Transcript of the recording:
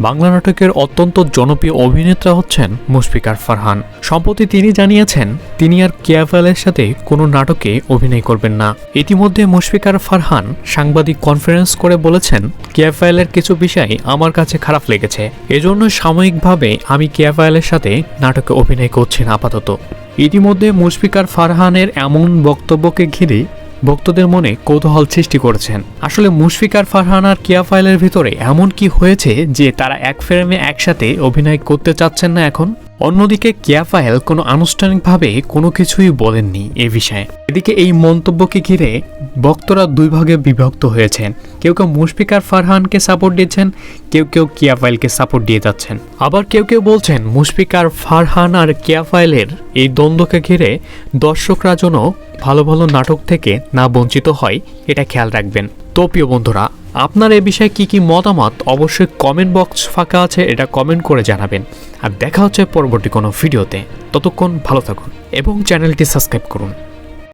বাংলা নাটকের অত্যন্ত জনপ্রিয় অভিনেতা হচ্ছেন মুশফিকার ফারহান। সম্প্রতি তিনি জানিয়েছেন তিনি আর কেয়া ফাইলের সাথে কোনো নাটকে অভিনয় করবেন না। ইতিমধ্যে মুশফিকার ফারহান সাংবাদিক কনফারেন্স করে বলেছেন, কেয়া ফাইলের কিছু বিষয় আমার কাছে খারাপ লেগেছে, এজন্য সাময়িকভাবে আমি কেয়া ফাইলের সাথে নাটকে অভিনয় করছি না আপাতত। ইতিমধ্যে মুশফিকার ফারহানের এমন বক্তব্যকে ঘিরে ভক্তদের মনে কৌতূহল সৃষ্টি করেছেন। আসলে মুশফিকার ফারহান আর কেয়া ফাইলের ভিতরে এমন কি হয়েছে যে তারা এক ফ্রেমে একসাথে অভিনয় করতে চাচ্ছেন না এখন? অন্যদিকে কেয়া ফাইল কোনো আনুষ্ঠানিকভাবে কোনো কিছুই বলেননি এ বিষয়ে। এদিকে এই মন্তব্যকে ঘিরে ভক্তরা দুই ভাগে বিভক্ত হয়েছেন। কেউ কেউ মুশফিকার ফারহানকে সাপোর্ট দিচ্ছেন, কেউ কেউ কেয়া ফাইলকে সাপোর্ট দিয়ে যাচ্ছেন। আবার কেউ কেউ বলছেন মুশফিকার ফারহান আর কেয়া ফাইলের এই দ্বন্দ্বকে ঘিরে দর্শকরা যেন ভালো ভালো নাটক থেকে না বঞ্চিত হয়, এটা খেয়াল রাখবেন। তো প্রিয় বন্ধুরা, আপনার এ বিষয়ে কি মতামত অবশ্যই কমেন্ট বক্স ফাঁকা আছে, এটা কমেন্ট করে জানাবেন। আর দেখা হচ্ছে পরবর্তী কোনো ভিডিওতে। ততক্ষণ ভালো থাকুন এবং চ্যানেলটি সাবস্ক্রাইব করুন।